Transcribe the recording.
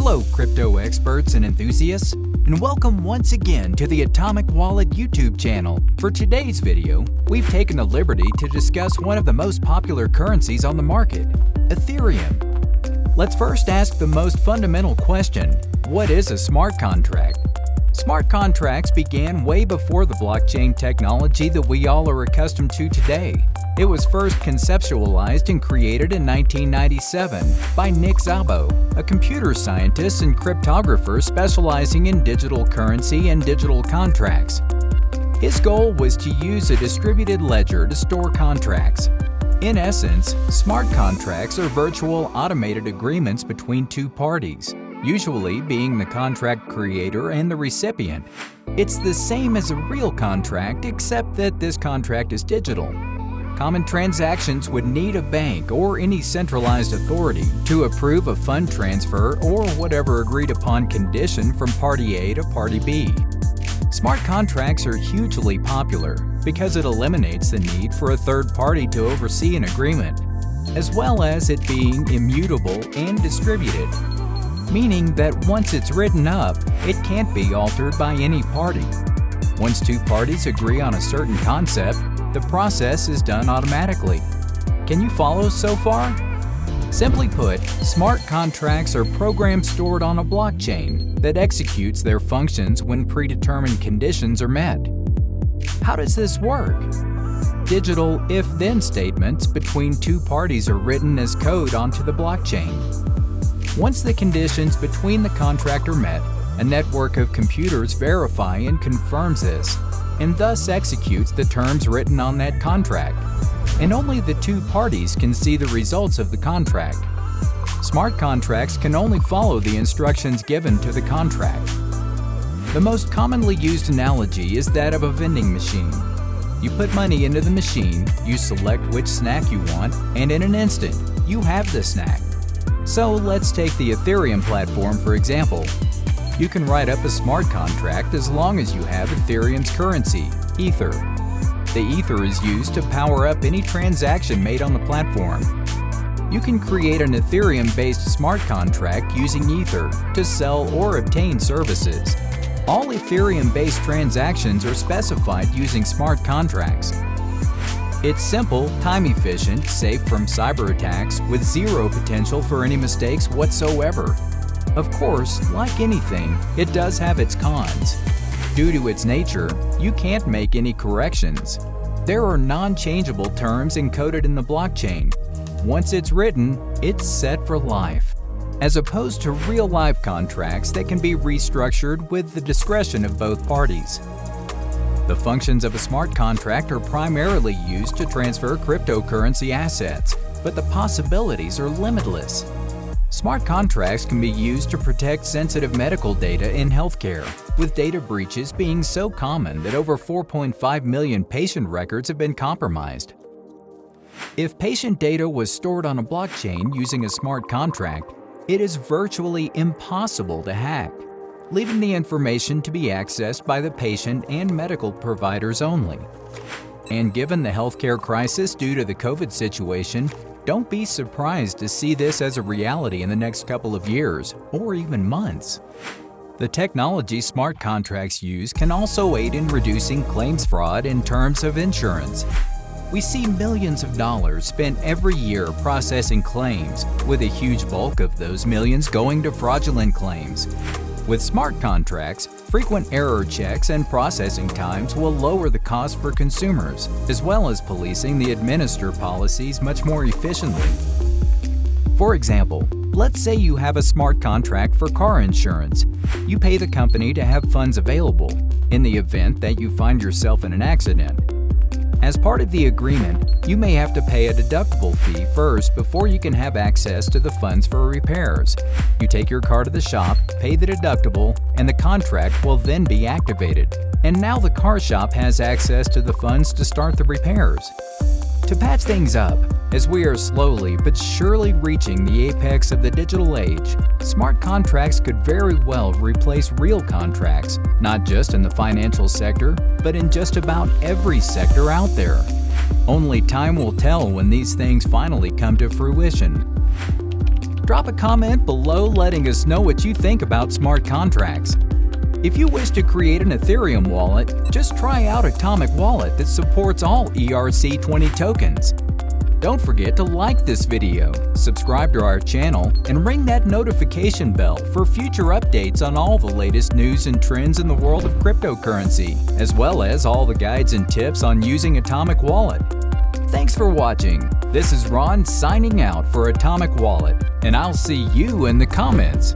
Hello, crypto experts and enthusiasts, and welcome once again to the Atomic Wallet YouTube channel. For today's video, we've taken the liberty to discuss one of the most popular currencies on the market, Ethereum. Let's first ask the most fundamental question: what is a smart contract? Smart contracts began way before the blockchain technology that we all are accustomed to today. It was first conceptualized and created in 1997 by Nick Szabo, a computer scientist and cryptographer specializing in digital currency and digital contracts. His goal was to use a distributed ledger to store contracts. In essence, smart contracts are virtual automated agreements between two parties, usually being the contract creator and the recipient. It's the same as a real contract, except that this contract is digital. Common transactions would need a bank or any centralized authority to approve a fund transfer or whatever agreed upon condition from party A to party B. Smart contracts are hugely popular because it eliminates the need for a third party to oversee an agreement, as well as it being immutable and distributed, meaning that once it's written up, it can't be altered by any party. Once two parties agree on a certain concept, the process is done automatically. Can you follow so far? Simply put, smart contracts are programs stored on a blockchain that executes their functions when predetermined conditions are met. How does this work? Digital if-then statements between two parties are written as code onto the blockchain. Once the conditions between the contract are met, a network of computers verify and confirms this, and thus executes the terms written on that contract. And only the two parties can see the results of the contract. Smart contracts can only follow the instructions given to the contract. The most commonly used analogy is that of a vending machine. You put money into the machine, you select which snack you want, and in an instant, you have the snack. So let's take the Ethereum platform for example. You can write up a smart contract as long as you have Ethereum's currency, Ether. The Ether is used to power up any transaction made on the platform. You can create an Ethereum-based smart contract using Ether to sell or obtain services. All Ethereum-based transactions are specified using smart contracts. It's simple, time-efficient, safe from cyber attacks, with zero potential for any mistakes whatsoever. Of course, like anything, it does have its cons. Due to its nature, you can't make any corrections. There are non-changeable terms encoded in the blockchain. Once it's written, it's set for life, as opposed to real-life contracts that can be restructured with the discretion of both parties. The functions of a smart contract are primarily used to transfer cryptocurrency assets, but the possibilities are limitless. Smart contracts can be used to protect sensitive medical data in healthcare, with data breaches being so common that over 4.5 million patient records have been compromised. If patient data was stored on a blockchain using a smart contract, it is virtually impossible to hack, leaving the information to be accessed by the patient and medical providers only. And given the healthcare crisis due to the COVID situation, don't be surprised to see this as a reality in the next couple of years, or even months. The technology smart contracts use can also aid in reducing claims fraud in terms of insurance. We see millions of dollars spent every year processing claims, with a huge bulk of those millions going to fraudulent claims. With smart contracts, frequent error checks and processing times will lower the cost for consumers, as well as policing the administer policies much more efficiently. For example, let's say you have a smart contract for car insurance. You pay the company to have funds available in the event that you find yourself in an accident. As part of the agreement, you may have to pay a deductible fee first before you can have access to the funds for repairs. You take your car to the shop, pay the deductible, and the contract will then be activated. And now the car shop has access to the funds to start the repairs. To patch things up, as we are slowly but surely reaching the apex of the digital age, smart contracts could very well replace real contracts, not just in the financial sector, but in just about every sector out there. Only time will tell when these things finally come to fruition. Drop a comment below letting us know what you think about smart contracts. If you wish to create an Ethereum wallet, just try out Atomic Wallet that supports all ERC20 tokens. Don't forget to like this video, subscribe to our channel, and ring that notification bell for future updates on all the latest news and trends in the world of cryptocurrency, as well as all the guides and tips on using Atomic Wallet. Thanks for watching. This is Ron signing out for Atomic Wallet, and I'll see you in the comments.